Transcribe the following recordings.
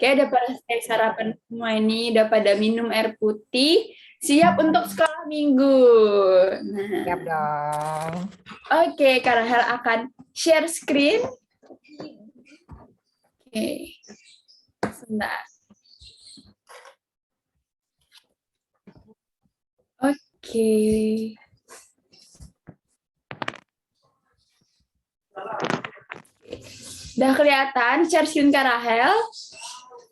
Oke, udah pada selesai sarapan semua ini, udah pada minum air putih, siap untuk sekolah minggu. Nah, Siap dong. oke, Kak Rahel akan share screen. Oke, sebentar. Oke. Udah kelihatan share screen Kak Rahel?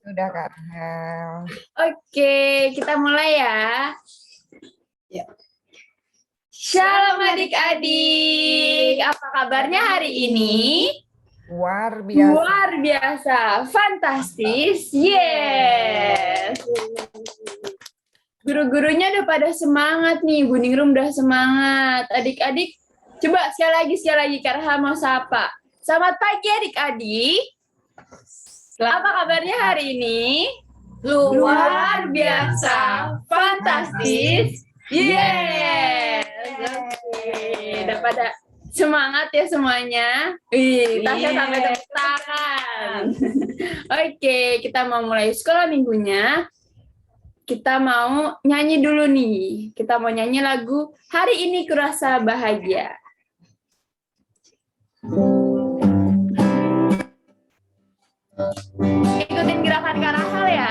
Sudah, Kak Rahel. Oke, kita mulai ya. Shalom adik-adik, apa kabarnya hari ini? Luar biasa. Luar biasa, fantastis, yes. Guru-gurunya udah pada semangat nih, Bu Ningrum udah semangat. Adik-adik, coba sekali lagi, Kak Rahel mau sapa. Selamat pagi adik-adik. Apa kabarnya hari ini? Luar biasa, fantastis, yes. Oke, udah pada semangat ya semuanya. Tasya sampai tepuk tangan. Oke, kita mau mulai sekolah minggunya. Kita mau nyanyi dulu nih. Kita mau nyanyi lagu Hari Ini Kurasa Bahagia. Ikutin gerakan Kak Rahel ya.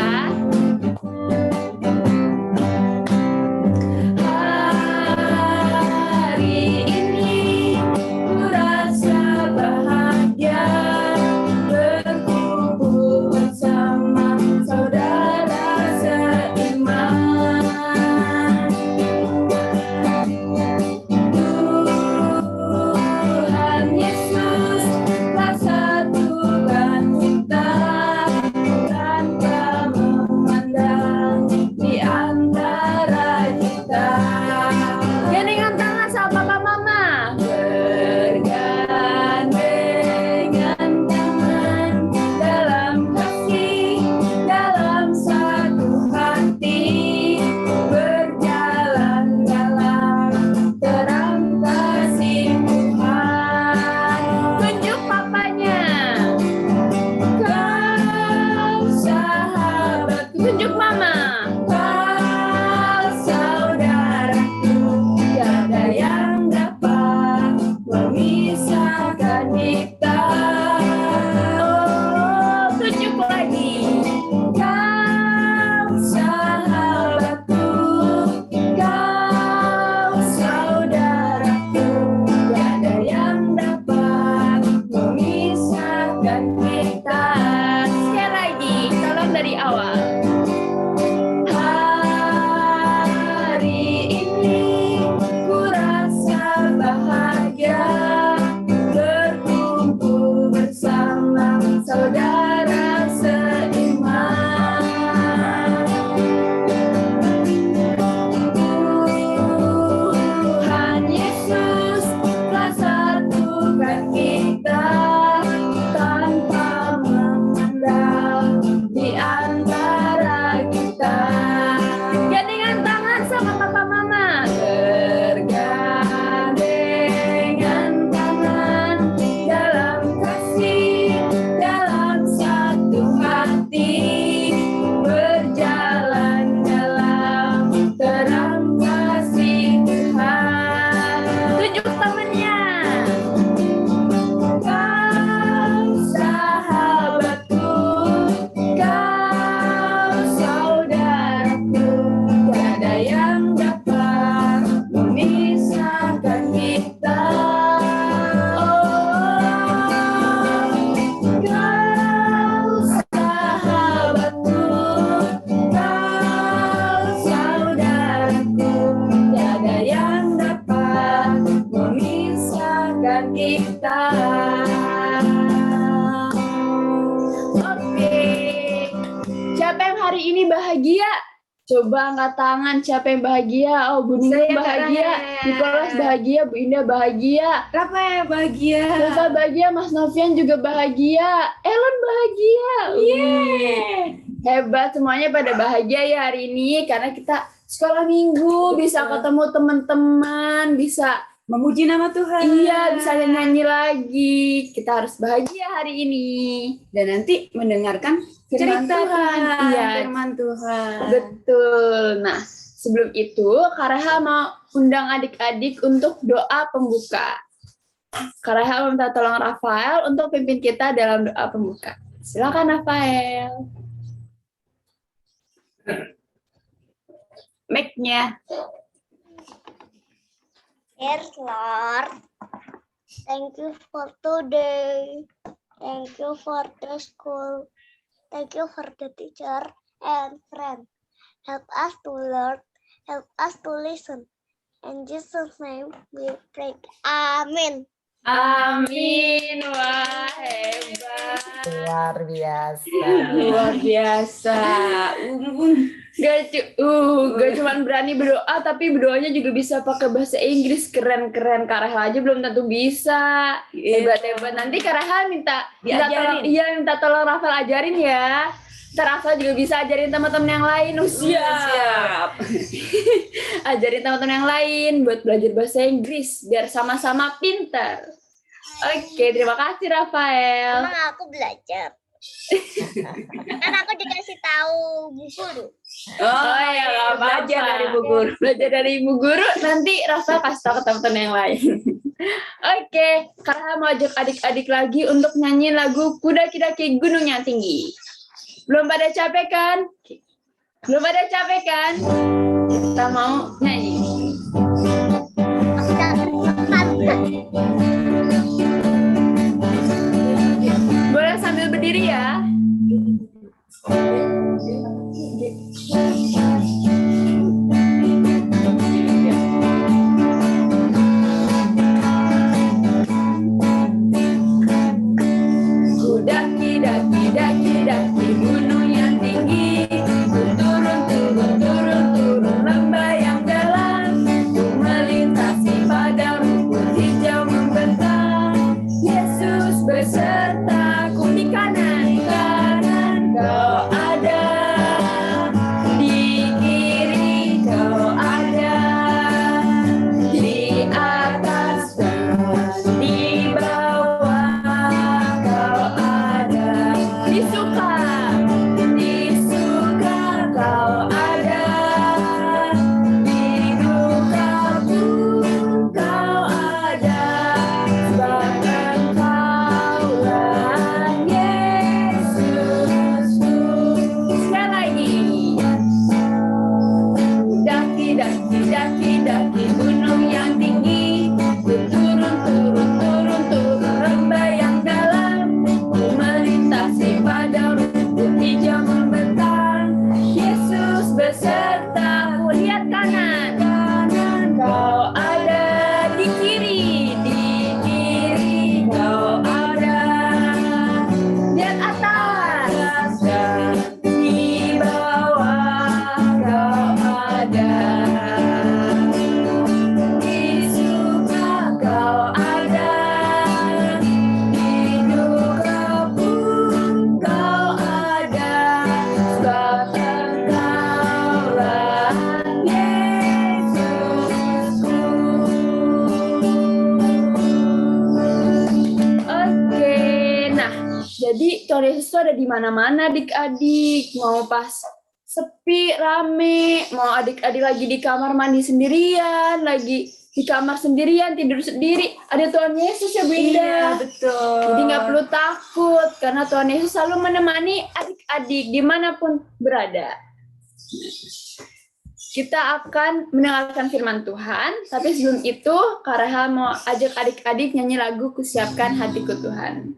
Coba angkat tangan, siapa yang bahagia? Oh, Bu Ningrum bahagia, Nicholas bahagia, Bu Indah bahagia. Rafa ya bahagia. Rafa bahagia, Mas Novian juga bahagia. Elon bahagia. Hebat, semuanya pada bahagia ya hari ini. Karena kita sekolah minggu, bisa ketemu teman-teman, bisa Memuji nama Tuhan. Iya, bisa nyanyi lagi. Kita harus bahagia hari ini. Dan nanti mendengarkan Firman cerita Tuhan. Tuhan. Iya. Firman Tuhan. Betul. Nah, sebelum itu, Kak Reha mau undang adik-adik untuk doa pembuka. Kak Reha minta tolong Rafael untuk pimpin kita dalam doa pembuka. Silakan Rafael. Mic-nya. Dear Lord, thank you for today. Thank you for the school. Thank you for the teacher and friend. Help us to learn. Help us to listen. In Jesus' name we pray. Amin. Amin. Wah, hebat. Luar biasa. Luar biasa. Gak cuma berani berdoa, tapi berdoanya juga bisa pakai bahasa Inggris. Keren-keren. Kak Reha aja belum tentu bisa. Hebat-hebat. Nanti Kak Reha minta Diajarin. minta tolong Rafael ajarin ya. Ntar Rafael juga bisa ajarin teman-teman yang lain. Siap. Ajarin teman-teman yang lain buat belajar bahasa Inggris biar sama-sama pintar. Oke, terima kasih Rafael. Emang aku belajar. Kan aku dikasih tahu Bu Guru. Oh ya, belajar dari Bu Guru. Belajar dari Ibu Guru, nanti Rafael kasih tahu ke teman-teman yang lain. Oke, Kak mau ajak adik-adik lagi untuk nyanyi lagu Kuda Daki Gunung yang Tinggi. Belum pada capek kan? Belum pada capek kan? Kita mau nyanyi. Aku dapat makan. Boleh sambil berdiri ya. Ku daki gunung yang tinggi, ku turun lembah yang dalam, ku melintasi padang rumput hijau membentang. Yesus besertaku di kanan, kau ada, di kiri kau ada, di atas dan di bawah kau ada, di suka kau ada, di duka pun kau ada, bahkan kaulah Yesusku. Sekali lagi. Daki gunung yang tinggi, ku turun lembah yang dalam, ku melintasi padang rumput hijau membentang. Yesus besertaku, lihat kanan, kau ada, di kiri kau ada, lihat atas dan di bawah kau ada, di suka kau ada, di duka pun kau ada, bahkan kaulah Yesusku. Oke, nah jadi Tuhan Yesus itu ada di mana-mana adik-adik. Mau pas sepi, rame, mau adik-adik lagi di kamar mandi sendirian, lagi di kamar sendirian, tidur sendiri, ada Tuhan Yesus ya Bu Indah. Iya, betul. Jadi nggak perlu takut, karena Tuhan Yesus selalu menemani adik-adik dimanapun berada. Kita akan mendengarkan firman Tuhan, tapi sebelum itu Kak Reha mau ajak adik-adik nyanyi lagu Kusiapkan Hatiku Tuhan.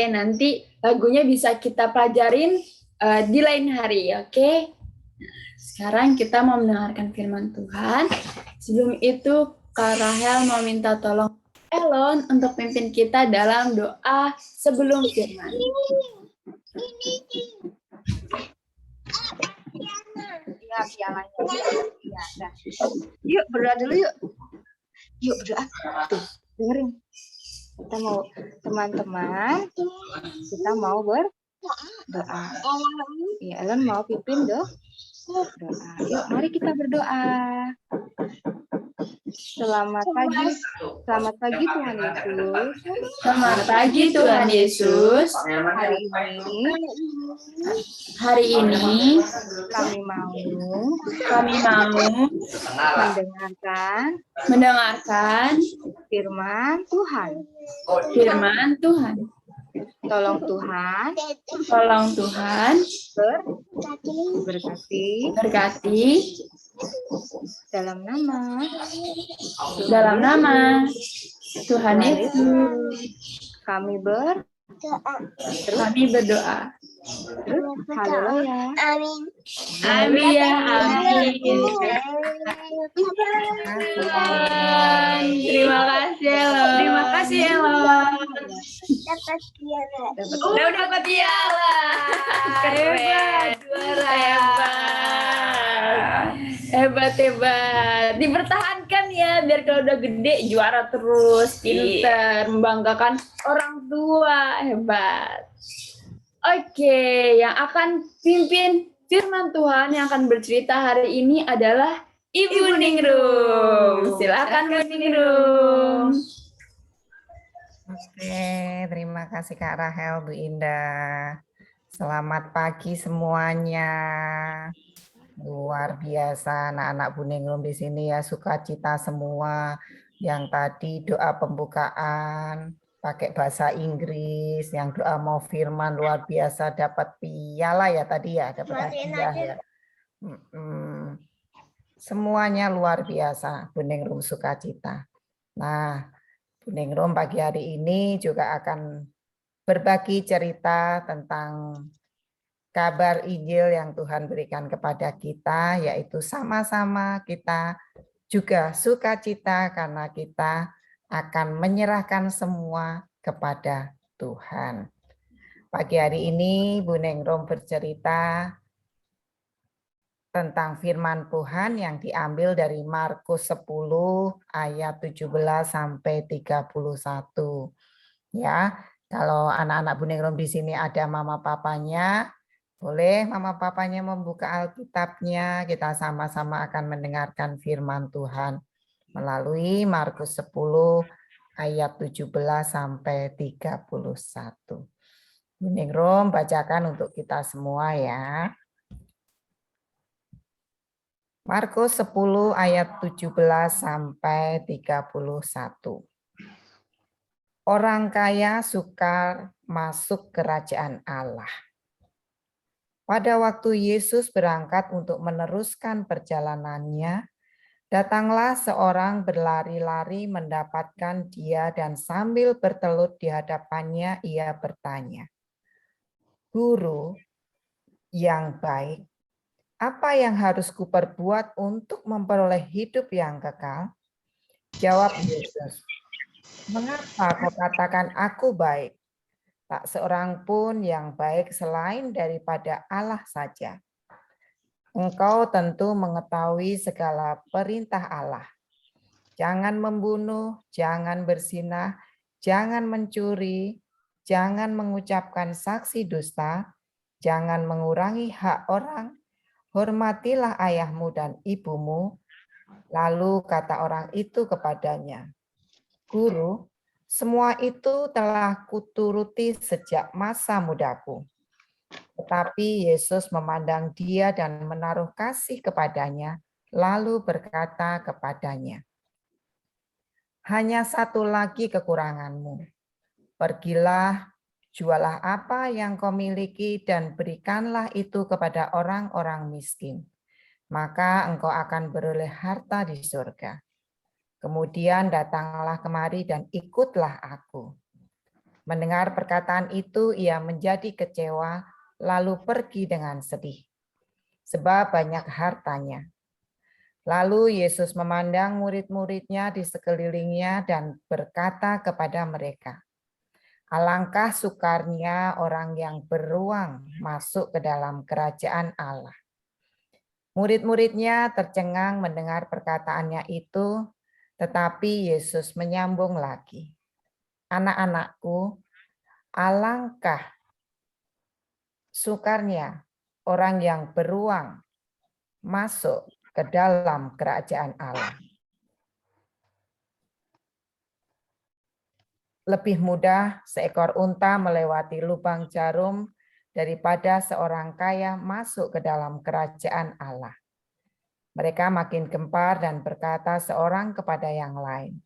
nanti lagunya bisa kita pelajarin di lain hari, oke? Sekarang kita mau mendengarkan firman Tuhan. Sebelum itu, Kak Rahel mau minta tolong Elon untuk pimpin kita dalam doa sebelum firman. Ya, pialanya. Ya, dah. Yuk berdoa dulu yuk. Yuk berdoa. Tuh, dengerin. Kita mau teman-teman, kita mau berdoa. Ya, Ellen mau pimpin doa. Yuk, mari kita berdoa. Selamat pagi Tuhan Yesus. Selamat pagi Tuhan Yesus. Hari ini Hari ini kami mau mendengarkan firman Tuhan. Tolong Tuhan berkati dalam nama Tuhan Yesus. kami Kami berdoa. haleluya. Amin. Amin ya, amin. Terima kasih Elon. Terima kasih Elon. Dapat piala. Udah dapat piala. Hebat, juara. Hebat. Dipertahankan ya biar kalau udah gede juara terus, pinter, membanggakan orang tua. Hebat. Oke, yang akan pimpin firman Tuhan yang akan bercerita hari ini adalah Ibu Ningrum. Silakan Bu Ningrum. Oke, terima kasih Kak Rahel, Bu Indah. Selamat pagi semuanya. Luar biasa anak-anak Bu Ningrum di sini ya, sukacita semua. Yang tadi doa pembukaan pakai bahasa Inggris, yang doa mau firman luar biasa dapat piala ya tadi ya, dapat hadiah ya. Semuanya luar biasa, Bu Ningrum sukacita. Nah, Bu Ningrum pagi hari ini juga akan berbagi cerita tentang kabar Injil yang Tuhan berikan kepada kita, yaitu sama-sama kita juga sukacita karena kita akan menyerahkan semua kepada Tuhan. Pagi hari ini Bu Ningrum bercerita tentang firman Tuhan yang diambil dari Markus 10 ayat 17 sampai 31. Ya, kalau anak-anak Bu Ningrum di sini ada mama papanya, boleh mama papanya membuka Alkitabnya, kita sama-sama akan mendengarkan firman Tuhan melalui Markus 10 ayat 17 sampai 31. Bu Ningrum bacakan untuk kita semua ya. Markus 10 ayat 17 sampai 31. Orang kaya sukar masuk kerajaan Allah. Pada waktu Yesus berangkat untuk meneruskan perjalanannya, datanglah seorang berlari-lari mendapatkan dia dan sambil bertelut di hadapannya ia bertanya, "Guru yang baik, apa yang harus kuperbuat untuk memperoleh hidup yang kekal?" Jawab Yesus, "Mengapa kau katakan aku baik? Tak seorang pun yang baik selain daripada Allah saja. Engkau tentu mengetahui segala perintah Allah. Jangan membunuh, jangan berzinah, jangan mencuri, jangan mengucapkan saksi dusta, jangan mengurangi hak orang, hormatilah ayahmu dan ibumu." Lalu kata orang itu kepadanya, "Guru, semua itu telah kuturuti sejak masa mudaku." Tetapi Yesus memandang dia dan menaruh kasih kepadanya, lalu berkata kepadanya, "Hanya satu lagi kekuranganmu. Pergilah, jualah apa yang kau miliki dan berikanlah itu kepada orang-orang miskin. Maka engkau akan beroleh harta di surga. Kemudian datanglah kemari dan ikutlah aku." Mendengar perkataan itu, ia menjadi kecewa, lalu pergi dengan sedih, sebab banyak hartanya. Lalu Yesus memandang murid-muridnya di sekelilingnya dan berkata kepada mereka, "Alangkah sukarnya orang yang beruang masuk ke dalam kerajaan Allah." Murid-muridnya tercengang mendengar perkataannya itu, tetapi Yesus menyambung lagi, "Anak-anakku, alangkah sukarnya orang yang beruang masuk ke dalam kerajaan Allah. Lebih mudah seekor unta melewati lubang jarum daripada seorang kaya masuk ke dalam kerajaan Allah." Mereka makin gempar dan berkata seorang kepada yang lain,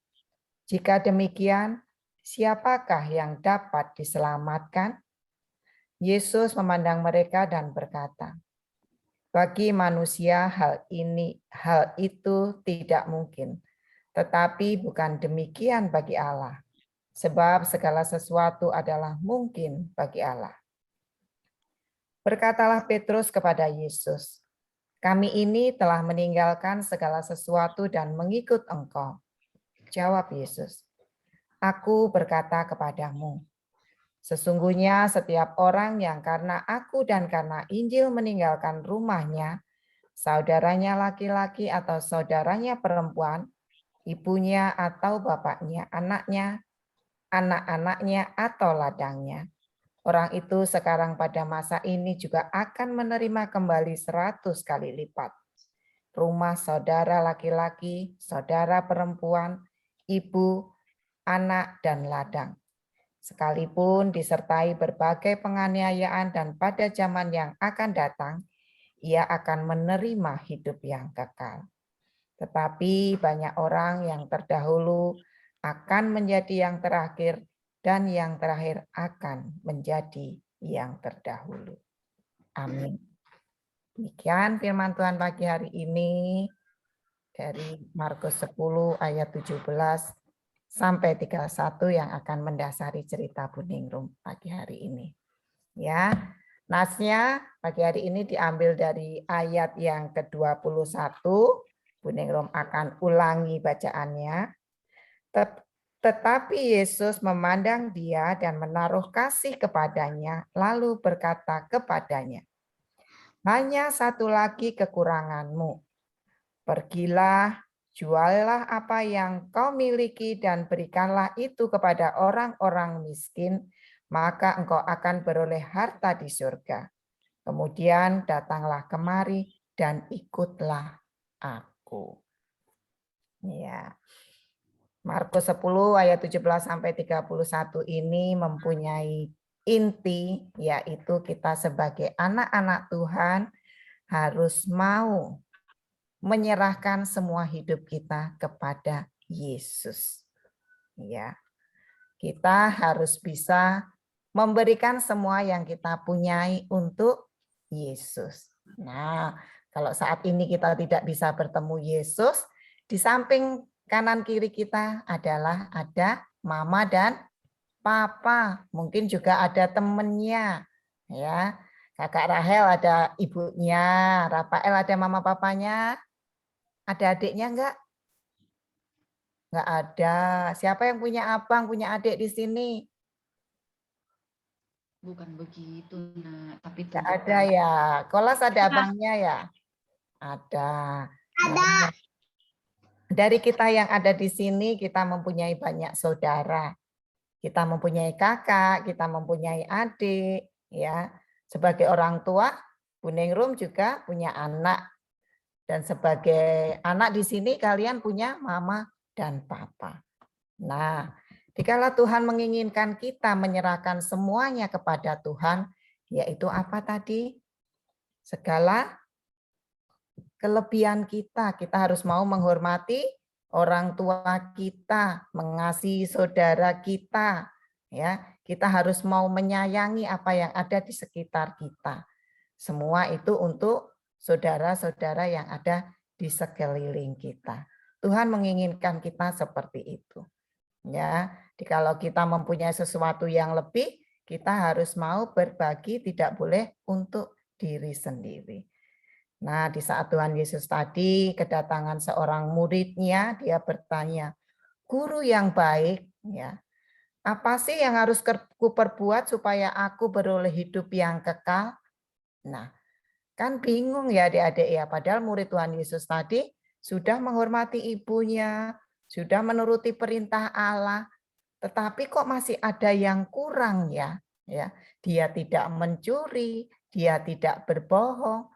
"Jika demikian, siapakah yang dapat diselamatkan?" Yesus memandang mereka dan berkata, "Bagi manusia hal itu tidak mungkin, tetapi bukan demikian bagi Allah, sebab segala sesuatu adalah mungkin bagi Allah." Berkatalah Petrus kepada Yesus, "Kami ini telah meninggalkan segala sesuatu dan mengikut Engkau." Jawab Yesus, "Aku berkata kepadamu, sesungguhnya setiap orang yang karena aku dan karena Injil meninggalkan rumahnya, saudaranya laki-laki atau saudaranya perempuan, ibunya atau bapaknya, anaknya, anak-anaknya atau ladangnya, orang itu sekarang pada masa ini juga akan menerima kembali 100 kali lipat. Rumah saudara laki-laki, saudara perempuan, ibu, anak, dan ladang. Sekalipun disertai berbagai penganiayaan dan pada zaman yang akan datang, ia akan menerima hidup yang kekal. Tetapi banyak orang yang terdahulu akan menjadi yang terakhir, dan yang terakhir akan menjadi yang terdahulu. Amin. Demikian firman Tuhan pagi hari ini dari Markus 10 ayat 17 sampai 31 yang akan mendasari cerita Buningrum pagi hari ini. Ya, nasnya pagi hari ini diambil dari ayat yang ke-21. Buningrum akan ulangi bacaannya. Tetapi Yesus memandang dia dan menaruh kasih kepadanya, lalu berkata kepadanya, "Hanya satu lagi kekuranganmu. Pergilah, juallah apa yang kau miliki dan berikanlah itu kepada orang-orang miskin, maka engkau akan beroleh harta di surga. Kemudian datanglah kemari dan ikutlah aku." Ya. Markus 10 ayat 17 sampai 31 ini mempunyai inti, yaitu kita sebagai anak-anak Tuhan harus mau menyerahkan semua hidup kita kepada Yesus. Ya. Kita harus bisa memberikan semua yang kita punyai untuk Yesus. Nah, kalau saat ini kita tidak bisa bertemu Yesus, di samping kanan kiri kita adalah ada mama dan papa. Mungkin juga ada temennya. Ya. Kakak Rahel ada ibunya, Rafael ada mama papanya. Ada adiknya enggak? Enggak ada. Siapa yang punya abang, punya adik di sini? Bukan begitu, Nak. Tapi Enggak ada ya. Kolas ada abangnya ya? Ada. Nah, dari kita yang ada di sini, kita mempunyai banyak saudara. Kita mempunyai kakak, kita mempunyai adik. Ya, sebagai orang tua, Buningrum juga punya anak. Dan sebagai anak di sini kalian punya mama dan papa. Nah, dikala Tuhan menginginkan kita menyerahkan semuanya kepada Tuhan, yaitu apa tadi? Segala kelebihan kita harus mau menghormati orang tua kita, mengasihi saudara kita, ya. Kita harus mau menyayangi apa yang ada di sekitar kita. Semua itu untuk saudara-saudara yang ada di sekeliling kita. Tuhan menginginkan kita seperti itu. Ya, Jadi kalau kita mempunyai sesuatu yang lebih, kita harus mau berbagi, tidak boleh untuk diri sendiri. Nah, di saat Tuhan Yesus tadi kedatangan seorang muridnya, dia bertanya, "Guru yang baik, ya, apa sih yang harus kuperbuat supaya aku beroleh hidup yang kekal?" Nah, kan bingung ya adik-adik ya, padahal murid Tuhan Yesus tadi sudah menghormati ibunya, sudah menuruti perintah Allah, tetapi kok masih ada yang kurang ya? Ya, dia tidak mencuri, dia tidak berbohong,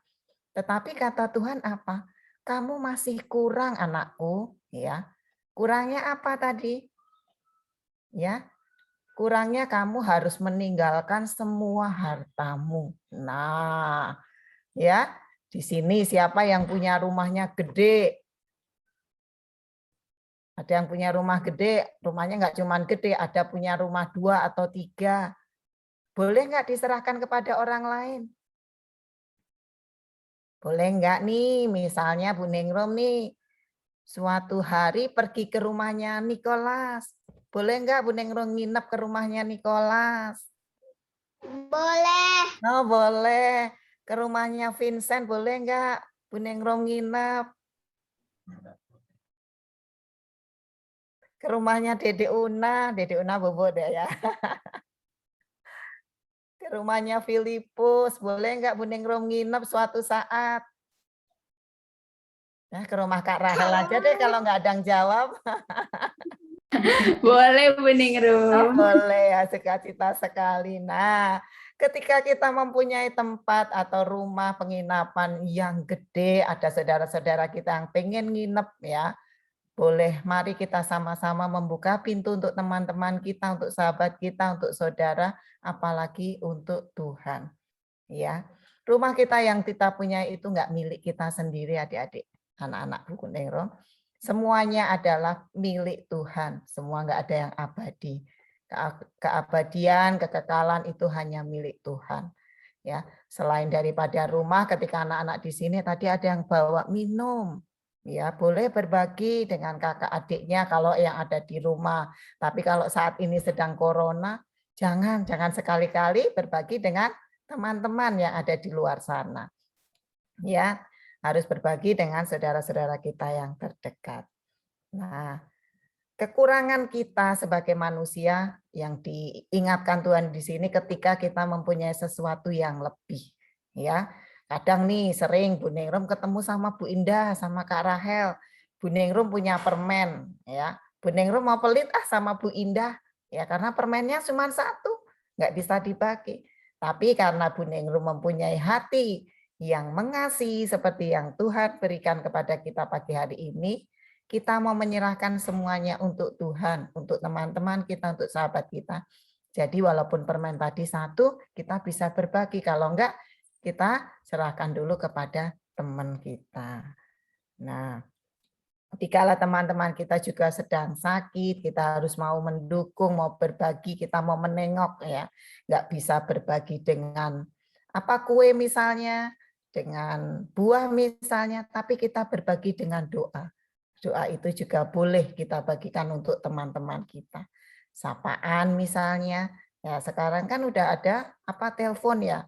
tetapi kata Tuhan apa? Kamu masih kurang anakku, ya. Kurangnya apa tadi? Ya, kurangnya kamu harus meninggalkan semua hartamu. Nah, ya, di sini siapa yang punya rumahnya gede? Ada yang punya rumah gede, rumahnya nggak cuma gede, ada punya rumah 2 atau 3. Boleh nggak diserahkan kepada orang lain? Boleh nggak nih, misalnya Bu Ningrum nih, suatu hari pergi ke rumahnya Nicholas. Boleh nggak Bu Ningrum nginep ke rumahnya Nicholas? Boleh. Oh boleh. Ke rumahnya Vincent boleh nggak Bu Ningrum nginep? Ke rumahnya Dede Una bobo deh ya. Ke rumahnya Filipus, boleh nggak Bu Ningrum nginep suatu saat? Nah, ke rumah Kak Rahel aja deh kalau nggak ada yang jawab. Boleh Bu Oh, Ningrum. boleh ya, sukacita sekali. Nah, ketika kita mempunyai tempat atau rumah penginapan yang gede, ada saudara-saudara kita yang pengen nginep ya, boleh mari kita sama-sama membuka pintu untuk teman-teman kita, untuk sahabat kita, untuk saudara, apalagi untuk Tuhan. Ya, rumah kita yang kita punya itu nggak milik kita sendiri, adik-adik, anak-anak Bu Ningrum. Semuanya adalah milik Tuhan. Semua nggak ada yang abadi. Keabadian, kekekalan itu hanya milik Tuhan. Ya, selain daripada rumah, ketika anak-anak di sini tadi ada yang bawa minum. Ya, boleh berbagi dengan kakak adiknya kalau yang ada di rumah. Tapi kalau saat ini sedang corona, jangan sekali-kali berbagi dengan teman-teman yang ada di luar sana. Ya, harus berbagi dengan saudara-saudara kita yang terdekat. Nah, kekurangan kita sebagai manusia yang diingatkan Tuhan di sini ketika kita mempunyai sesuatu yang lebih. Ya, kadang nih sering Bu Ningrum ketemu sama Bu Indah, sama Kak Rahel. Bu Ningrum punya permen, ya. Bu Ningrum mau pelit sama Bu Indah, ya karena permennya cuma 1, nggak bisa dibagi. Tapi karena Bu Ningrum mempunyai hati yang mengasihi seperti yang Tuhan berikan kepada kita pagi hari ini, kita mau menyerahkan semuanya untuk Tuhan, untuk teman-teman kita, untuk sahabat kita. Jadi walaupun permen tadi 1, kita bisa berbagi. Kalau enggak, kita serahkan dulu kepada teman kita. Nah, dikala teman-teman kita juga sedang sakit, kita harus mau mendukung, mau berbagi, kita mau menengok ya. Enggak bisa berbagi dengan kue misalnya, dengan buah misalnya, tapi kita berbagi dengan doa. Doa itu juga boleh kita bagikan untuk teman-teman kita. Sapaan misalnya, ya sekarang kan udah ada telepon ya.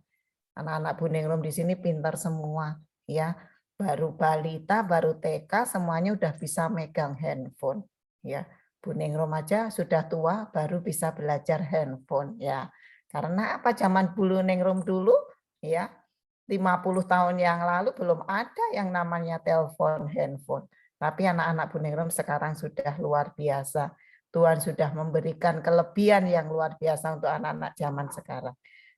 Anak-anak Bu Ningrum di sini pintar semua ya. Baru balita, baru TK semuanya udah bisa megang handphone ya. Bu Ningrum aja sudah tua baru bisa belajar handphone ya. Karena zaman Bu Ningrum dulu ya 50 tahun yang lalu belum ada yang namanya telepon handphone. Tapi anak-anak Bu Ningrum sekarang sudah luar biasa. Tuhan sudah memberikan kelebihan yang luar biasa untuk anak-anak zaman sekarang.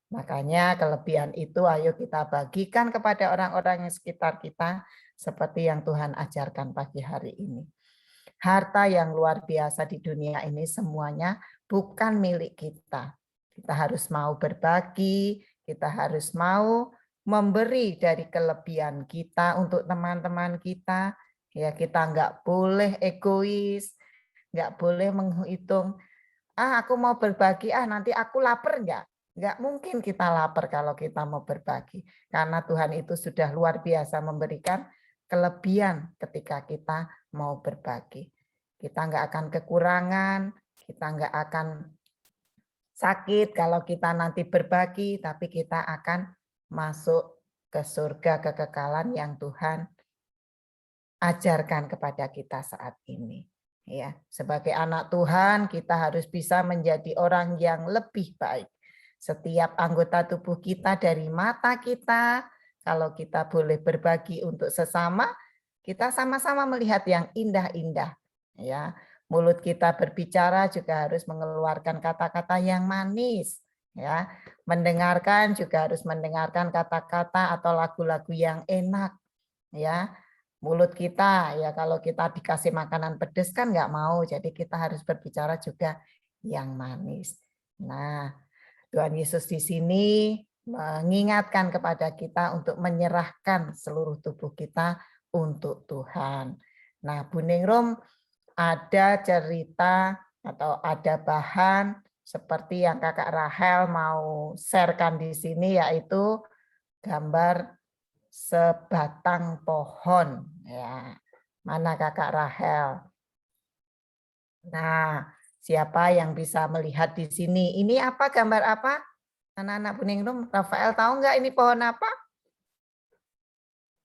Makanya kelebihan itu ayo kita bagikan kepada orang-orang yang sekitar kita seperti yang Tuhan ajarkan pagi hari ini. Harta yang luar biasa di dunia ini semuanya bukan milik kita. Kita harus mau berbagi, kita harus mau memberi dari kelebihan kita untuk teman-teman kita. Ya, kita nggak boleh egois, nggak boleh menghitung, aku mau berbagi, nanti aku lapar nggak? Nggak mungkin kita lapar kalau kita mau berbagi. Karena Tuhan itu sudah luar biasa memberikan kelebihan ketika kita mau berbagi. Kita nggak akan kekurangan, Kita nggak akan sakit kalau kita nanti berbagi, tapi kita akan masuk ke surga kekekalan yang Tuhan ajarkan kepada kita saat ini. Ya, sebagai anak Tuhan kita harus bisa menjadi orang yang lebih baik. Setiap anggota tubuh kita dari mata kita, kalau kita boleh berbagi untuk sesama, kita sama-sama melihat yang indah-indah. Ya, mulut kita berbicara juga harus mengeluarkan kata-kata yang manis. Ya, mendengarkan juga harus mendengarkan kata-kata atau lagu-lagu yang enak. Ya, mulut kita ya kalau kita dikasih makanan pedas kan nggak mau, jadi kita harus berbicara juga yang manis. Nah, Tuhan Yesus di sini mengingatkan kepada kita untuk menyerahkan seluruh tubuh kita untuk Tuhan. Nah, Bu Ningrum ada cerita atau ada bahan seperti yang Kakak Rahel mau sharekan di sini, yaitu gambar sebatang pohon. Ya, mana Kakak Rahel? Nah, siapa yang bisa melihat di sini? Ini apa, gambar apa? Anak-anak Bu Ningrum, Rafael tahu nggak ini pohon apa?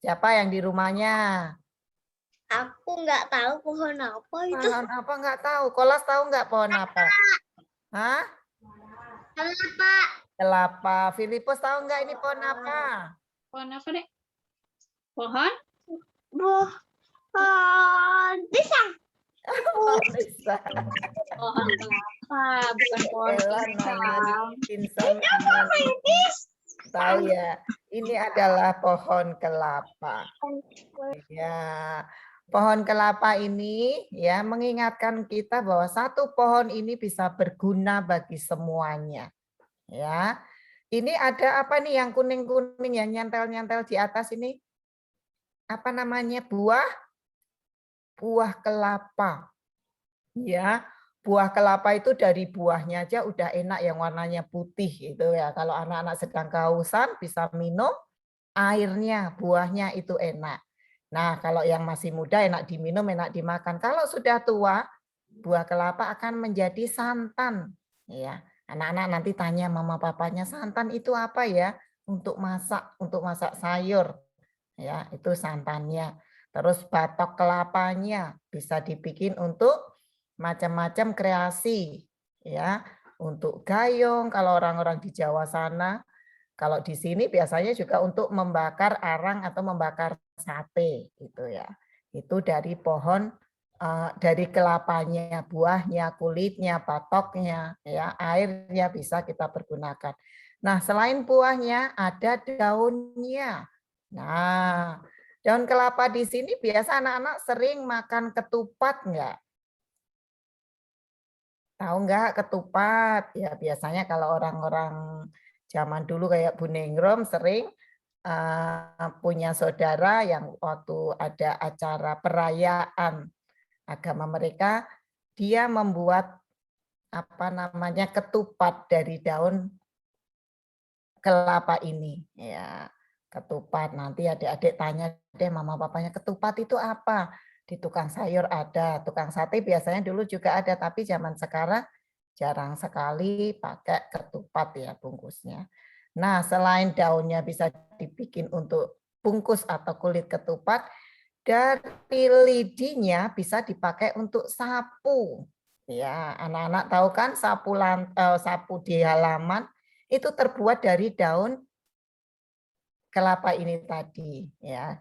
Siapa yang di rumahnya? Aku nggak tahu pohon apa itu. Pohon apa nggak tahu? Kolas tahu nggak pohon apa? Hah? Kelapa. Kelapa. Filipus tahu nggak ini pohon apa? Pohon apa, Dek? Pohon? Pohon pisang. Bisa. Pohon kelapa, bukan pohon Ella pisang. namanya insan tahu ya. Ini adalah pohon kelapa. Ya, pohon kelapa ini ya mengingatkan kita bahwa satu pohon ini bisa berguna bagi semuanya. Ya. Ini ada apa nih yang kuning-kuning yang nyantel-nyantel di atas ini? Apa namanya? Buah kelapa. Ya. Buah kelapa itu dari buahnya aja udah enak yang warnanya putih itu ya. Kalau anak-anak sedang kehausan bisa minum airnya, buahnya itu enak. Nah, kalau yang masih muda enak diminum, enak dimakan. Kalau sudah tua, buah kelapa akan menjadi santan. Ya, anak-anak nanti tanya mama papanya, santan itu apa ya? Untuk masak sayur. Ya, itu santannya. Terus batok kelapanya bisa dibikin untuk macam-macam kreasi. Ya, untuk gayung kalau orang-orang di Jawa sana. Kalau di sini biasanya juga untuk membakar arang atau membakar sate gitu ya. Itu dari pohon dari kelapanya, buahnya, kulitnya, batoknya, ya, airnya bisa kita pergunakan. Nah, selain buahnya ada daunnya. Nah, daun kelapa di sini biasa anak-anak sering makan ketupat enggak? Tahu enggak ketupat? Ya biasanya kalau orang-orang zaman dulu kayak Bu Ningrum sering punya saudara yang waktu ada acara perayaan agama mereka, dia membuat apa namanya ketupat dari daun kelapa ini. Ya, ketupat. Nanti adik-adik tanya deh mama papanya, ketupat itu apa? Di tukang sayur ada, tukang sate biasanya dulu juga ada, tapi zaman sekarang jarang sekali pakai ketupat ya bungkusnya. Nah, selain daunnya bisa dibikin untuk bungkus atau kulit ketupat, dari lidinya bisa dipakai untuk sapu. Ya, anak-anak tahu kan sapu di halaman itu terbuat dari daun kelapa ini tadi, ya.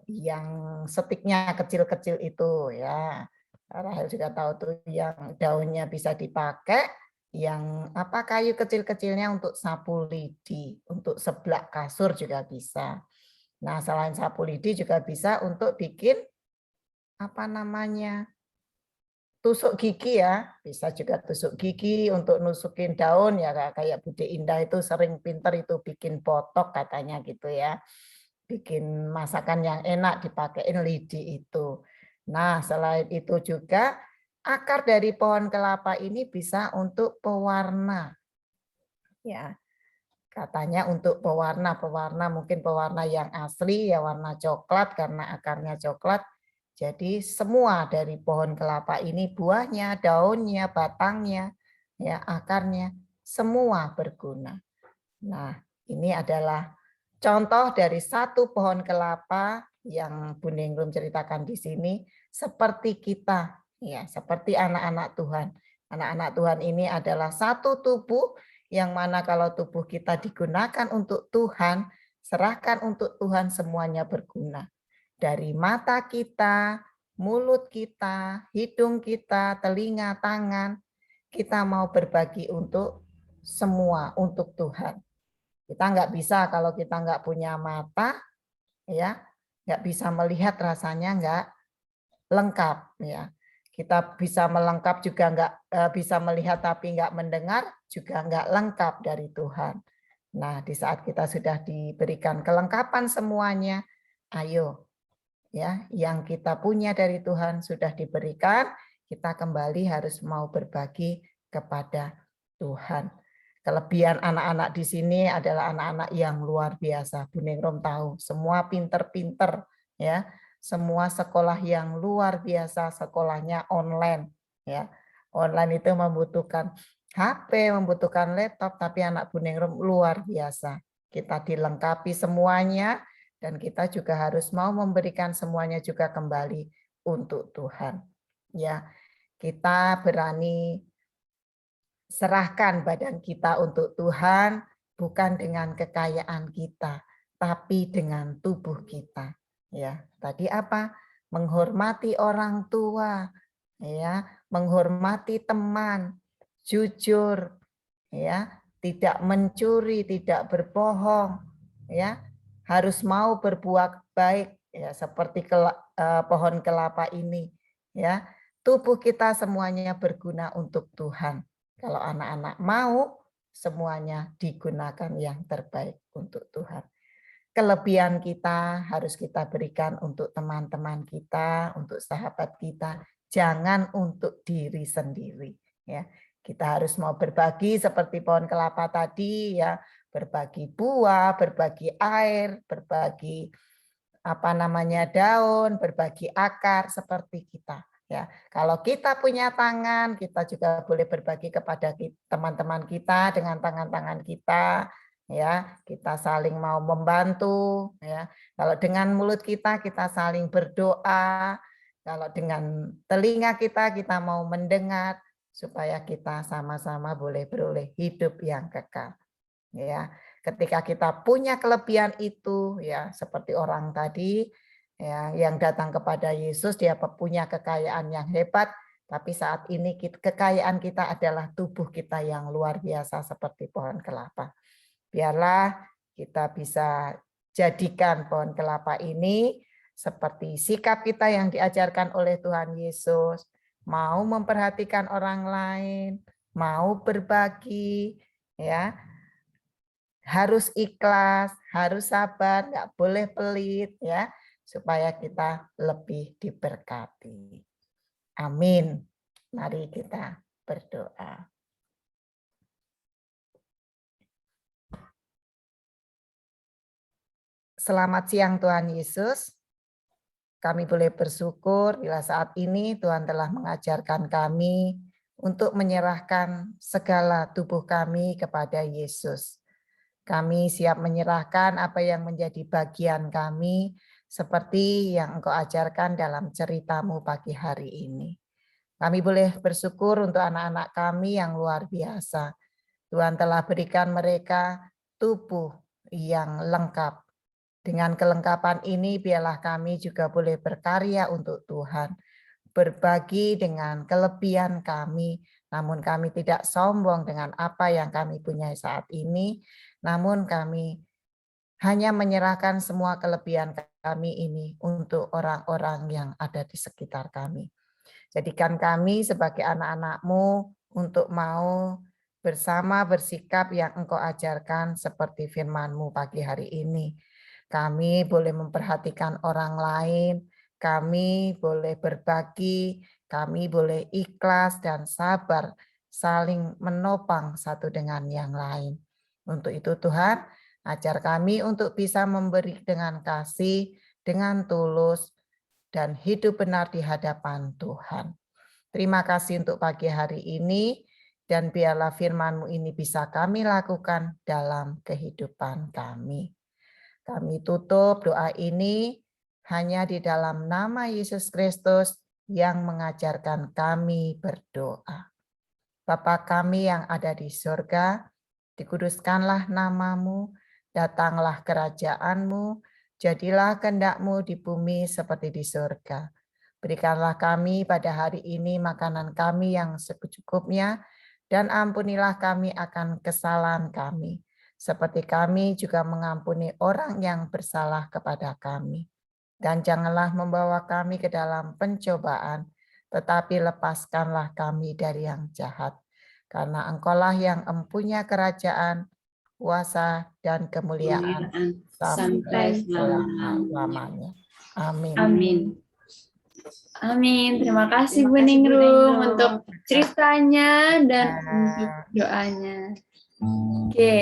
Yang stiknya kecil-kecil itu, ya. Rahel juga tahu tuh yang daunnya bisa dipakai, yang apa kayu kecil-kecilnya untuk sapu lidi, untuk seblak kasur juga bisa. Nah, selain sapu lidi juga bisa untuk bikin apa namanya? Tusuk gigi ya, bisa juga tusuk gigi untuk nusukin daun ya kayak Bude Indah itu sering pinter itu bikin botok katanya gitu ya. Bikin masakan yang enak dipakein lidi itu. Nah, selain itu juga akar dari pohon kelapa ini bisa untuk pewarna. Ya. Katanya untuk pewarna mungkin pewarna yang asli ya warna coklat karena akarnya coklat. Jadi semua dari pohon kelapa ini, buahnya, daunnya, batangnya, ya, akarnya, semua berguna. Nah, ini adalah contoh dari satu pohon kelapa yang Bu Ningrum ceritakan di sini, seperti kita, ya, seperti anak-anak Tuhan. Anak-anak Tuhan ini adalah satu tubuh yang mana kalau tubuh kita digunakan untuk Tuhan, serahkan untuk Tuhan, semuanya berguna. Dari mata kita, mulut kita, hidung kita, telinga, tangan, kita mau berbagi untuk semua, untuk Tuhan. Kita nggak bisa kalau kita nggak punya mata, ya, nggak bisa melihat, rasanya nggak lengkap, ya. Kita bisa melengkap juga nggak bisa melihat tapi nggak mendengar, juga nggak lengkap dari Tuhan. Nah, di saat kita sudah diberikan kelengkapan semuanya, ayo, ya, yang kita punya dari Tuhan sudah diberikan, kita kembali harus mau berbagi kepada Tuhan. Kelebihan anak-anak di sini adalah anak-anak yang luar biasa. Bu Ningrum tahu, semua pinter-pinter, ya, semua sekolah yang luar biasa, sekolahnya online, ya. Online itu membutuhkan HP, membutuhkan laptop, tapi anak Bu Ningrum luar biasa. Kita dilengkapi semuanya, dan kita juga harus mau memberikan semuanya juga kembali untuk Tuhan. Ya, kita berani serahkan badan kita untuk Tuhan, bukan dengan kekayaan kita, tapi dengan tubuh kita. Ya, tadi apa? Menghormati orang tua, ya, menghormati teman, jujur, ya, tidak mencuri, tidak berbohong, ya, harus mau berbuat baik, ya, seperti pohon kelapa ini, ya. Tubuh kita semuanya berguna untuk Tuhan. Kalau anak-anak mau, semuanya digunakan yang terbaik untuk Tuhan. Kelebihan kita harus kita berikan untuk teman-teman kita, untuk sahabat kita, jangan untuk diri sendiri, ya. Kita harus mau berbagi seperti pohon kelapa tadi, ya, berbagi buah, berbagi air, berbagi daun, berbagi akar seperti kita, ya. Kalau kita punya tangan, kita juga boleh berbagi kepada teman-teman kita dengan tangan-tangan kita, ya. Kita saling mau membantu, ya. Kalau dengan mulut kita saling berdoa, kalau dengan telinga kita mau mendengar, supaya kita sama-sama boleh beroleh hidup yang kekal. Ya, ketika kita punya kelebihan itu, ya, seperti orang tadi, ya, yang datang kepada Yesus, dia punya kekayaan yang hebat, tapi saat ini kekayaan kita adalah tubuh kita yang luar biasa seperti pohon kelapa. Biarlah kita bisa jadikan pohon kelapa ini seperti sikap kita yang diajarkan oleh Tuhan Yesus, mau memperhatikan orang lain, mau berbagi, ya, harus ikhlas, harus sabar, nggak boleh pelit, ya, supaya kita lebih diberkati. Amin. Mari kita berdoa. Selamat siang Tuhan Yesus. Kami boleh bersyukur bila saat ini Tuhan telah mengajarkan kami untuk menyerahkan segala tubuh kami kepada Yesus. Kami siap menyerahkan apa yang menjadi bagian kami seperti yang Engkau ajarkan dalam cerita-Mu pagi hari ini. Kami boleh bersyukur untuk anak-anak kami yang luar biasa. Tuhan telah berikan mereka tubuh yang lengkap. Dengan kelengkapan ini biarlah kami juga boleh berkarya untuk Tuhan. Berbagi dengan kelebihan kami, namun kami tidak sombong dengan apa yang kami punya saat ini, namun kami hanya menyerahkan semua kelebihan kami ini untuk orang-orang yang ada di sekitar kami. Jadikan kami sebagai anak-anak-Mu untuk mau bersama bersikap yang Engkau ajarkan seperti firman-Mu pagi hari ini. Kami boleh memperhatikan orang lain, kami boleh berbagi, kami boleh ikhlas dan sabar, saling menopang satu dengan yang lain. Untuk itu Tuhan, ajar kami untuk bisa memberi dengan kasih, dengan tulus, dan hidup benar di hadapan Tuhan. Terima kasih untuk pagi hari ini, dan biarlah firman-Mu ini bisa kami lakukan dalam kehidupan kami. Kami tutup doa ini hanya di dalam nama Yesus Kristus yang mengajarkan kami berdoa. Bapa kami yang ada di surga, dikuduskanlah nama-Mu, datanglah kerajaan-Mu, jadilah kehendak-Mu di bumi seperti di surga. Berikanlah kami pada hari ini makanan kami yang secukupnya, dan ampunilah kami akan kesalahan kami, seperti kami juga mengampuni orang yang bersalah kepada kami. Dan janganlah membawa kami ke dalam pencobaan, tetapi lepaskanlah kami dari yang jahat. Karena Engkaulah yang empunya kerajaan, kuasa, dan kemuliaan sampai selama-lamanya. Amin. Amin. Amin. Terima kasih Terima Bu kasih, Bu Ningrum Ningrum. untuk ceritanya dan Ya. untuk doanya. Oke.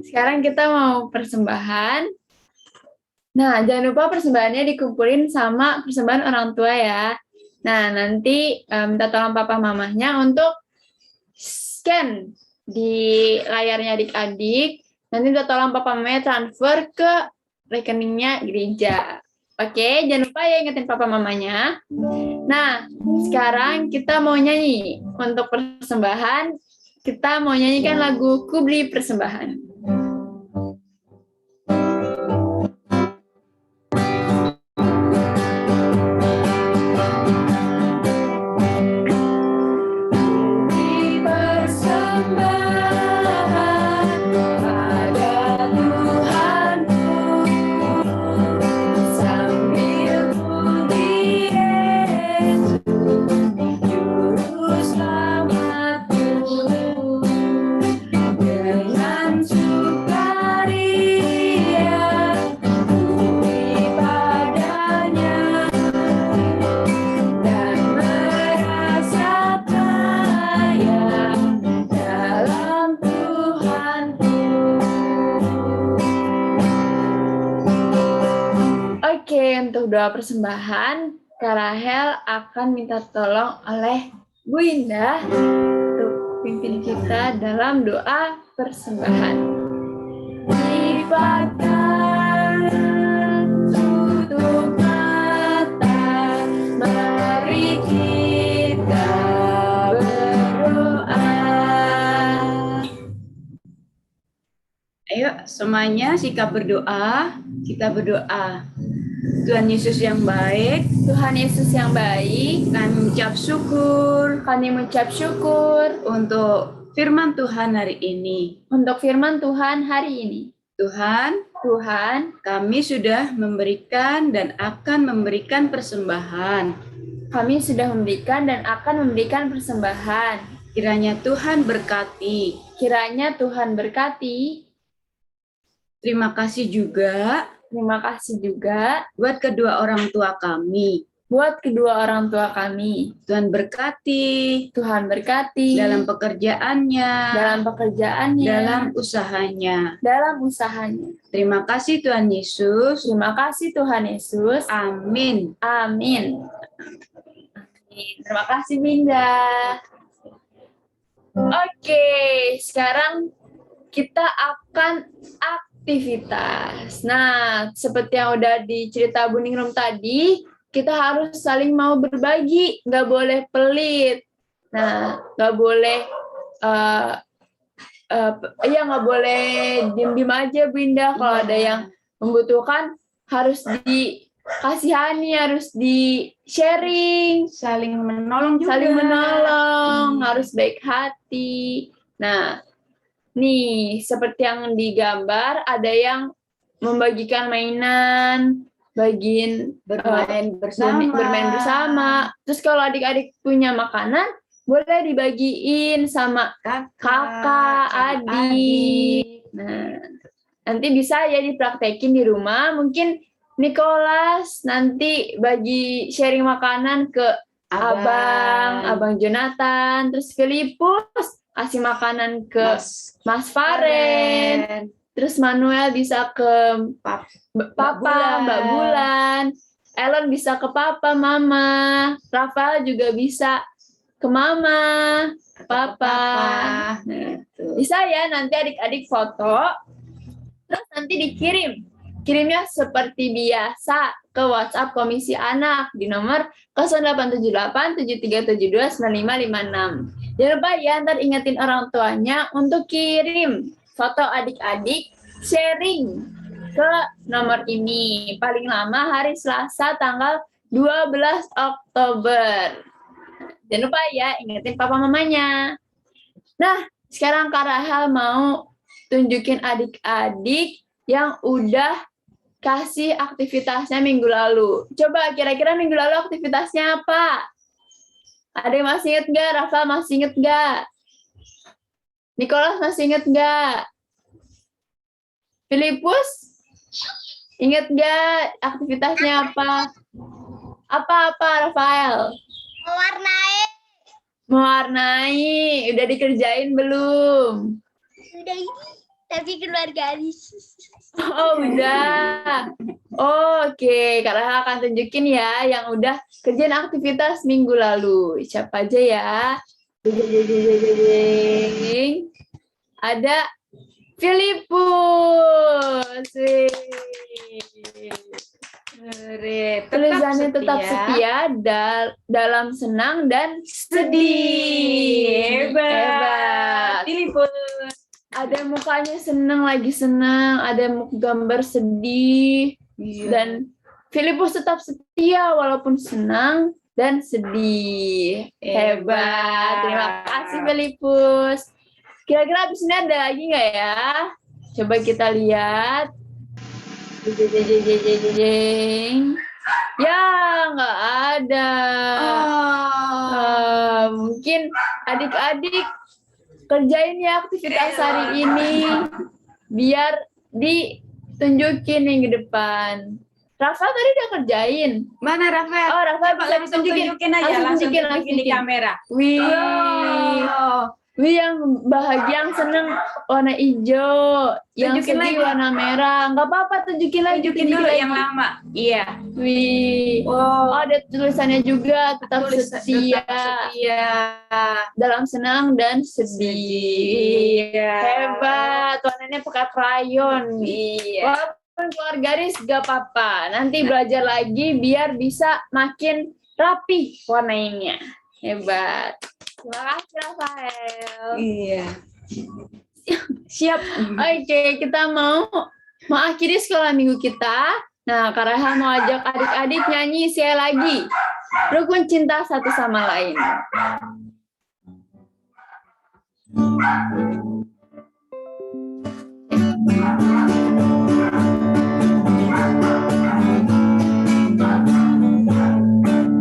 Sekarang kita mau persembahan. Nah, jangan lupa persembahannya dikumpulin sama persembahan orang tua ya. Nah, nanti minta tolong papa mamahnya untuk scan di layarnya adik-adik. Nanti minta tolong papa mamanya transfer ke rekeningnya gereja. Oke, jangan lupa ya ingetin papa mamanya. Nah, sekarang kita mau nyanyi. Untuk persembahan, kita mau nyanyikan lagu Ku Beri Persembahan. Oke, untuk doa persembahan, Kak Rahel akan minta tolong oleh Bu Indah untuk pimpin kita dalam doa persembahan. Lipatkan tutup mata, mari kita berdoa. Ayo semuanya sikap berdoa, kita berdoa. Tuhan Yesus yang baik, Tuhan Yesus yang baik, kami mengucap syukur kami mengucap syukur untuk firman Tuhan hari ini. untuk firman Tuhan hari ini. Tuhan, kami sudah memberikan dan akan memberikan persembahan. Kami sudah memberikan dan akan memberikan persembahan. Kiranya Tuhan berkati. Kiranya Tuhan berkati. Terima kasih juga Terima kasih juga buat kedua orang tua kami. buat kedua orang tua kami. Tuhan berkati Tuhan berkati dalam pekerjaannya, dalam pekerjaannya, dalam usahanya. dalam usahanya. Terima kasih Tuhan Yesus. Terima kasih Tuhan Yesus. Amin. Amin. Terima kasih Binda. Oke, sekarang kita akan aktivitas. Nah, seperti yang udah dicerita Bu Ningrum tadi, kita harus saling mau berbagi, nggak boleh pelit. Nah, nggak boleh, nggak boleh diem-diem aja Bu Indah. Kalau ada yang membutuhkan, harus dikasihani, harus di-sharing, Saling menolong juga. saling menolong, harus baik hati. Nah, nih, seperti yang digambar, ada yang membagikan mainan, Bermain bersama. bermain bersama. Terus kalau adik-adik punya makanan, boleh dibagiin sama kakak, adik. Nah, nanti bisa ya dipraktekin di rumah. Mungkin Nicholas nanti bagi sharing makanan ke Abang Jonathan, terus ke Lipus kasih makanan ke Mas Faren. Terus Manuel bisa ke Papa, Mbak Bulan, Ellen bisa ke papa, mama. Rafael juga bisa ke mama, papa. Nah, tuh. Bisa ya, nanti adik-adik foto, terus nanti dikirim. Kirimnya seperti biasa ke WhatsApp Komisi Anak di nomor 087873729556. Jangan lupa ya, ntar ingetin orang tuanya untuk kirim foto adik-adik sharing ke nomor ini. Paling lama hari Selasa tanggal 12 Oktober. Jangan lupa ya, ingetin papa mamanya. Nah, sekarang Kak Rahel mau tunjukin adik-adik yang udah kasih aktivitasnya minggu lalu. Coba kira-kira minggu lalu aktivitasnya apa? Ada yang masih inget nggak? Rafa masih inget nggak? Nicholas masih inget nggak? Filipus? Inget nggak aktivitasnya apa? Apa-apa, Rafael? Mewarnai. Mewarnai. Udah dikerjain belum? Sudah ini. Tapi keluarga Anis. Oh, udah. Oke, Kak Rahel akan tunjukin ya yang udah kerjain aktivitas minggu lalu. Siapa aja ya? Ding. Ada Filipus. Wih. Tulisannya tetap setia dalam senang dan sedih. Hebat. Filipus. Ada mukanya senang, lagi senang, ada gambar sedih, dan Filipus tetap setia walaupun senang dan sedih. Hebat, terima kasih Filipus. Kira-kira abis ini ada lagi nggak ya? Coba kita lihat. Ya, nggak ada. Mungkin adik-adik kerjain ya aktivitas hari ini biar ditunjukin minggu depan. Rafa tadi udah kerjain. Mana Rafael? Oh, Rafa bisa Langsung ditunjukin. tunjukin aja, langsung tunjukin di kamera. Wih. Wih, yang bahagia, yang seneng warna hijau, yang Tunjukin sedih lagi. warna merah. Nggak apa-apa, tunjukin lagi. Tunjukin dulu lagi. yang lama. Iya. Wih. Wow. Oh, ada tulisannya juga, tetap setia dalam senang dan sedih. Iya. Hebat, warnanya pakai krayon. Iya. Walaupun keluar garis gak apa-apa. Nanti belajar lagi biar bisa makin rapi warnanya. Hebat. Terima kasih Rafael. Iya. Siap. Oke, kita mau akhiri sekolah minggu kita. Nah, Kak Rahel mau ajak adik-adik nyanyi sekali lagi. Rukun cinta satu sama lain.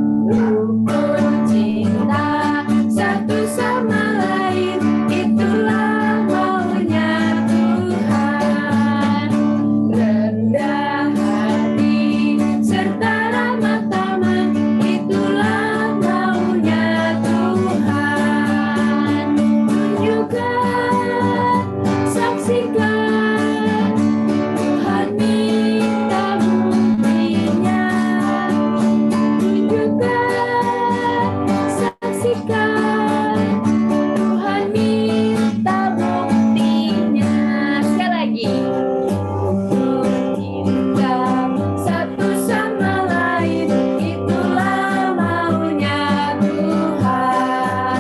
Rukun cinta satu sama lain, itulah maunya Tuhan. Rendah hati serta ramah tamah, itulah maunya Tuhan. Tunjukkan, saksikan, Tuhan minta buktinya. Tunjukkan, saksikan, Tuhan minta buktinya. Sekali lagi. Cinta satu sama lain, itulah maunya Tuhan.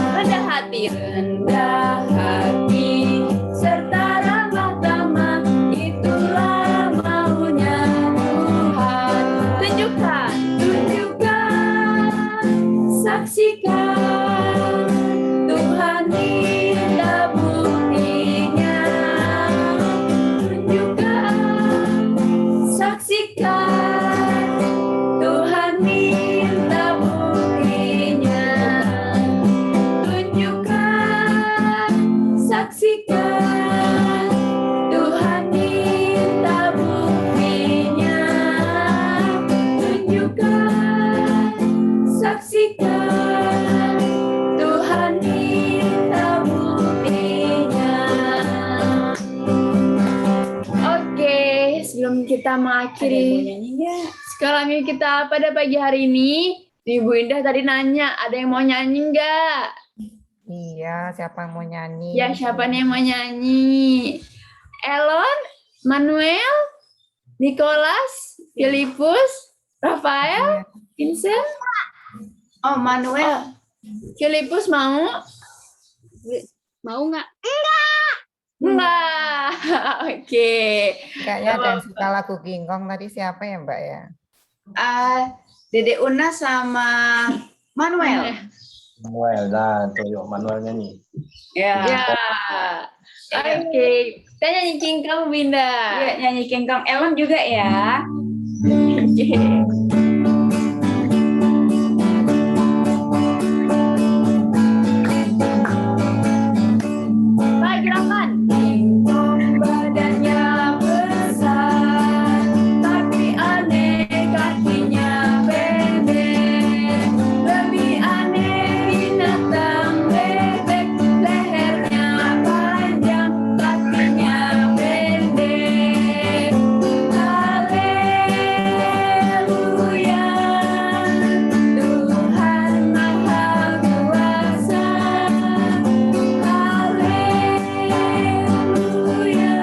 Rendah hati, serta ramah tamah, itulah maunya Tuhan. Tunjukkan, saksikan, Tuhan minta buktinya. Tunjukkan, saksikan, Tuhan minta buktinya. Tunjukkan, saksikan, Tuhan minta buktinya. Tunjukkan, saksikan, Tuhan minta buktinya. Oke, sebelum kita mengakhiri Sekarang kita pada pagi hari ini, Ibu Indah tadi nanya, ada yang mau nyanyi nggak? Iya, siapa yang mau nyanyi? Ya, siapa nih yang mau nyanyi? Elon, Manuel, Nicholas, Filipus, Rafael, Vincent. Oh, Manuel. Filipus mau? Mau nggak? Enggak. Oke. Kayaknya ada yang suka lagu King Kong tadi siapa ya Mbak ya? Dede Una sama Manuel. Manuel dan Toyo Manuel nyanyi. Ya. Ya. Oke. Kita nyanyi King Kong, Binda. Iya, nyanyi King Kong. Ellen juga ya. Oke. Baik, gerakan. King Kong badannya besar, tapi aneh kakinya pendek. Lebih aneh binatang bebek, lehernya panjang, kakinya pendek. Haleluya, Tuhan Maha Kuasa. Haleluya,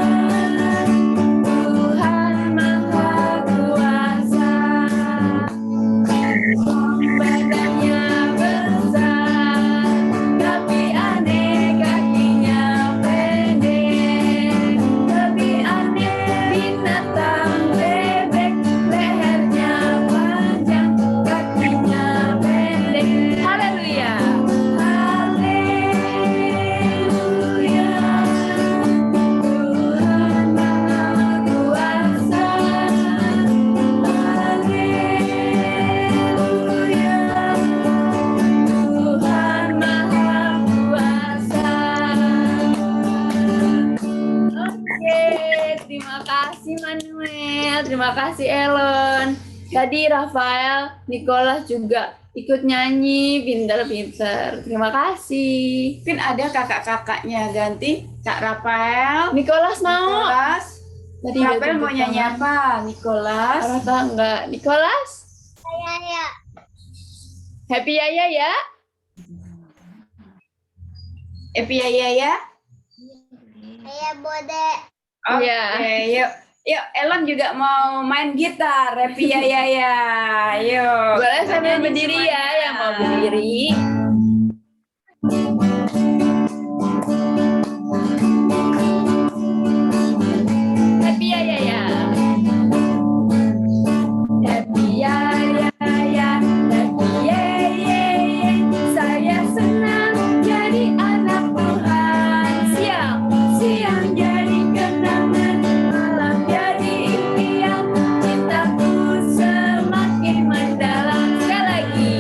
Tuhan Maha Kuasa. Badannya besar, tapi aneh kakinya pendek. Lebih aneh binatang bebek, lehernya panjang, kakinya pendek. Haleluya. Haleluya, Tuhan Maha Kuasa. Haleluya, Tuhan Maha Kuasa. Oke, terima kasih Manuel, terima kasih Elon. Tadi Rafael, Nicholas juga ikut nyanyi, pinter-pinter. Terima kasih. Mungkin ada kakak-kakaknya ganti. Kak Rafael. Nicholas mau? Nicholas. Tadi udah Rafael mau tepuk nyanyi tangan. apa? Nicholas. Rafa enggak. Nicholas? Saya Happy Yaya ya? Epi ya. saya Bode. Oke, Iya. yuk. Yuk, Ellen juga mau main gitar. Epi ya. Yuk. Boleh sambil Nyanyi berdiri ya, semuanya. yang mau berdiri. Happy Yaya ya. Happy Yaya ya, happy Yaya. Saya senang jadi anak Tuhan. Siang jadi kenangan, malam jadi impian. Cintaku semakin mendalam. Sekali lagi.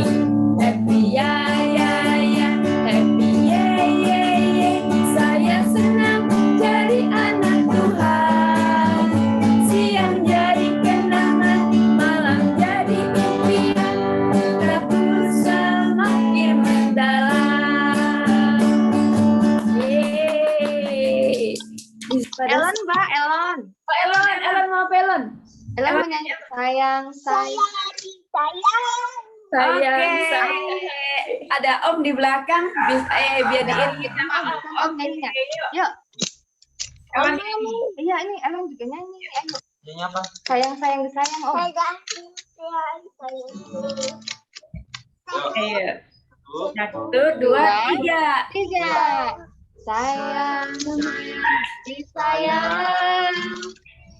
Happy Yaya ya, happy Yaya. Saya senang jadi anak Tuhan. Siang jadi kenangan, malam jadi impian. Cintaku semakin mendalam. Yeay. Ellen, Mbak, Ellen. Oh, Elon mau apa, Elon? Ellen mau nyanyi sayang. Sayang. Sayang, Oke. sayang. Ada Om di belakang. Biar diiringi sama Om. nyanyi ya? Yuk. Yuk. Ellen Om nyanyi. Iya, ini Ellen juga nyanyi. Ayo. Nyanyi apa? Sayang, disayang, Om. Sayang. Ayo. 1, 2, 3. 3. Sayang, disayang.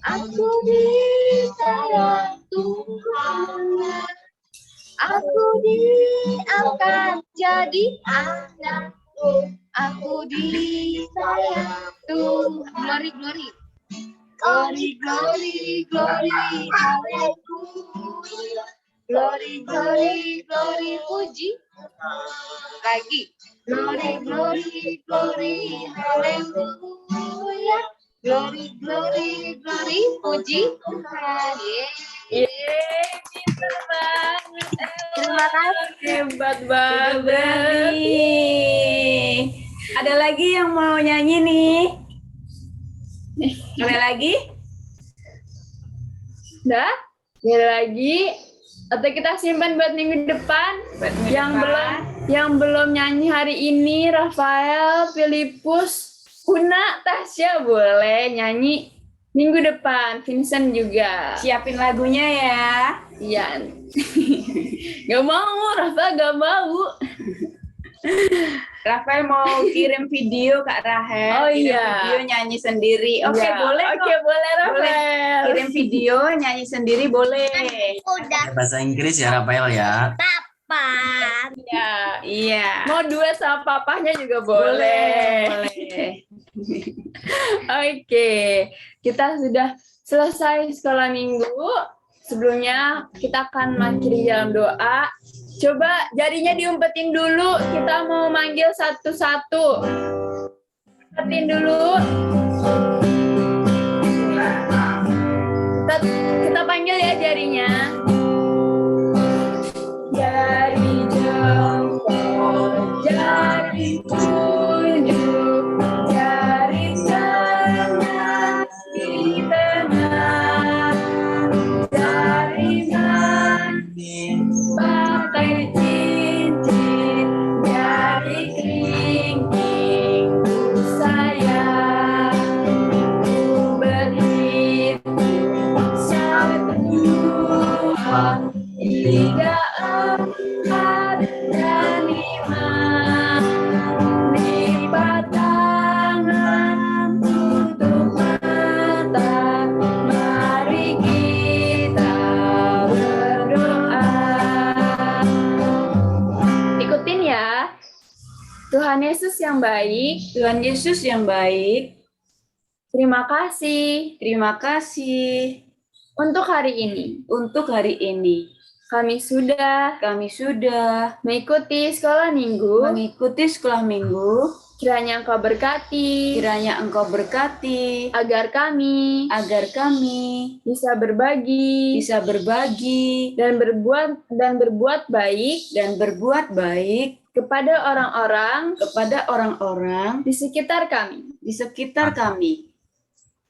Aku disayang Tuhan. Aku diangkat jadi anakku. Aku disayang Tuhan. Glory, glory. Glory, glory, glory. Haleluya. Glory, glory, glory. Puji. Lagi. Glory, glory, glory. Haleluya. Glory, glory, glory. Puji Tuhan. Yeay. Yeay, pinter banget. Terima kasih. Hebat Udah banget. berani. Ada lagi yang mau nyanyi nih? Ada lagi? Dah? Sekali lagi. Atau kita simpan buat minggu depan. Buat minggu Yang depan. belum nyanyi hari ini, Rafael, Filipus, Una, Tasya boleh nyanyi minggu depan. Vincent juga. Siapin lagunya ya. Iya. Gak mau, Rafael gak mau. Rafael mau kirim video Kak Rahel. Oh, Kirim iya. video nyanyi sendiri. Oke, Iya. boleh kok. Oke, boleh Rafael. Kirim video nyanyi sendiri boleh. Udah Bahasa Inggris ya Rafael ya. Pak. Iya. Iya. Mau duet sama papahnya juga boleh. Boleh. Oke, kita sudah selesai sekolah minggu. Sebelumnya kita akan mengakhiri dalam doa. Coba jarinya diumpetin dulu. Kita mau manggil satu-satu. Umpetin dulu. Kita panggil ya jarinya. Jari jempol, jari tunjuk, jari tengah di tengah, jari manis pakai cincin, jari kelingking sayang, berhitung satu, dua, tiga, empat, dan lima. Lipat tangan, tutup mata. Mari kita berdoa. Ikutin ya. Tuhan Yesus yang baik, Tuhan Yesus yang baik, terima kasih terima kasih untuk hari ini. untuk hari ini. Kami sudah Kami sudah mengikuti sekolah minggu. mengikuti sekolah minggu. Kiranya Engkau berkati, Kiranya Engkau berkati agar kami agar kami bisa berbagi bisa berbagi dan berbuat baik dan berbuat baik kepada orang-orang kepada orang-orang di sekitar kami. di sekitar kami.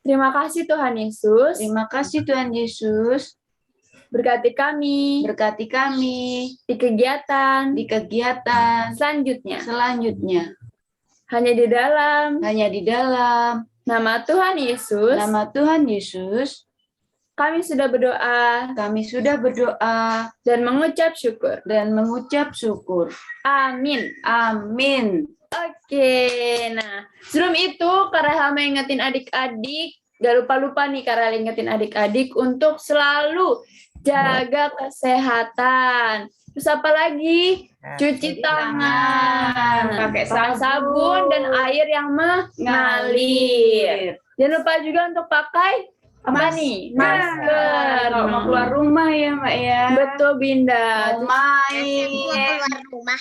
Terima kasih Tuhan Yesus. Terima kasih Tuhan Yesus, Berkati kami berkati kami di kegiatan di kegiatan selanjutnya. selanjutnya. Hanya di dalam Hanya di dalam nama Tuhan Yesus, nama Tuhan Yesus, kami sudah berdoa kami sudah berdoa dan mengucap syukur. dan mengucap syukur. Amin. Amin. Oke, nah sebelum itu Kak Rahel mau ingetin adik-adik, gak lupa-lupa nih Kak Rahel ingetin adik-adik untuk selalu jaga kesehatan. Terus apa lagi? Cuci tangan, pakai sabun dan air yang mengalir. Jangan lupa juga untuk pakai apa nih? Masker. Kalau mau keluar rumah ya Mbak ya. Betul Binda. Mau main. Keluar rumah.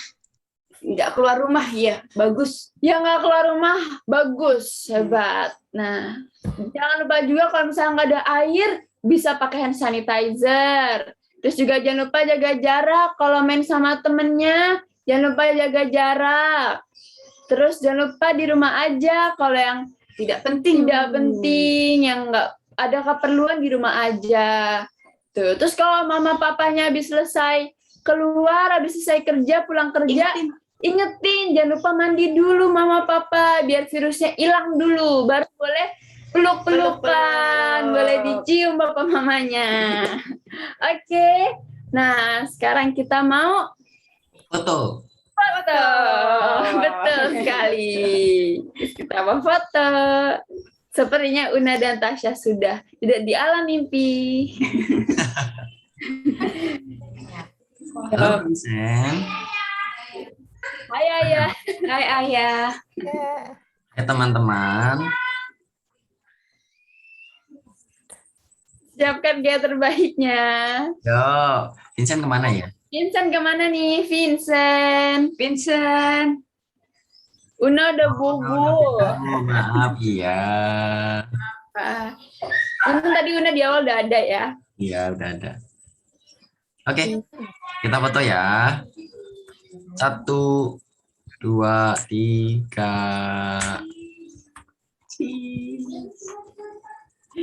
Nggak keluar rumah ya, bagus. Yang nggak keluar rumah, bagus, hebat. Nah, jangan lupa juga kalau misalnya nggak ada air, bisa pakai hand sanitizer. Terus juga jangan lupa jaga jarak. Kalau main sama temennya, jangan lupa jaga jarak. Terus jangan lupa di rumah aja. Kalau yang Tidak penting. tidak penting, yang nggak ada keperluan di rumah aja. Tuh. Terus kalau mama papanya habis selesai keluar, habis selesai kerja, pulang kerja, ingetin jangan lupa mandi dulu mama papa biar virusnya hilang dulu, baru boleh peluk-pelukan, boleh dicium papa mamanya. Oke. Nah, sekarang kita mau Foto. foto. Betul sekali. Kita mau foto. Sepertinya Una dan Tasya sudah tidak di alam mimpi. Halo Vincent. Hai Ayah. Hai Ayah. Hai teman-teman. Siapkan gaya terbaiknya. Yo, Vincent kemana ya? Vincent kemana nih? Vincent. Vincent. Una udah bobo. Oh, maaf ya. Untung tadi Una di awal udah ada ya. Iya, udah ada. Oke, kita foto ya. 1, 2, 3.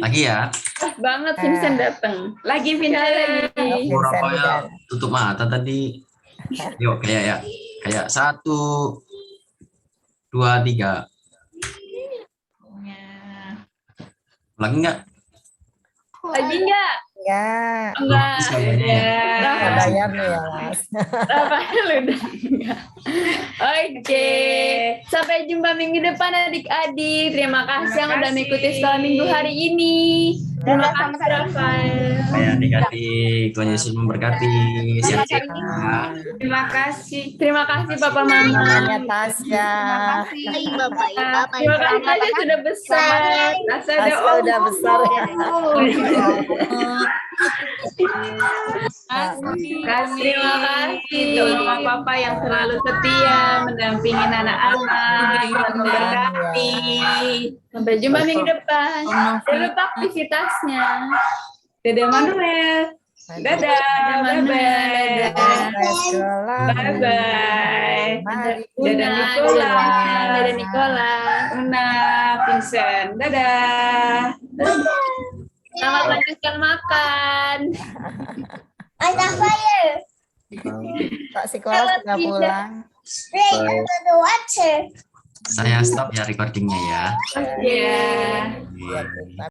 Lagi ya. Pas banget Vincent datang. Lagi Sekali Vincent. lagi. Berapa Vincent ya? udah. Tutup mata tadi. Yuk kayak 1, 2, 3. Lagi nggak? Lagi enggak? Ya, Enggak. Sayangnya ya. kita bayar nih ya Mas. Rafael udah enggak. Oke. Sampai jumpa minggu depan adik-adik. Terima kasih yang udah mengikuti sekolah minggu hari ini. Terima kasih Rafael. Kayak adik-adik, Tuhan Yesus memberkati. Sehat-sehat ya. Terima kasih. Terima kasih Papa Mama. Namanya Tasya. Hai Bapak. Terima kasih Tasya sudah besar. Tasya Tasya udah besar ya. Terima kasih untuk Mama Papa yang selalu setia mendampingi anak-anak dan memberkati. Sampai jumpa minggu depan. Jangan lupa aktivitasnya. Dadah Manuel. Dadah. Bye-bye. Bye-bye. Dadah Nikola. Dadah Nikola. Una, Vincent. Dadah. Selamat lanjutkan makan. Ada fire. Pak Psikolog sudah pulang. Ray, under the water. Saya stop ya recordingnya ya. Ya. Oke.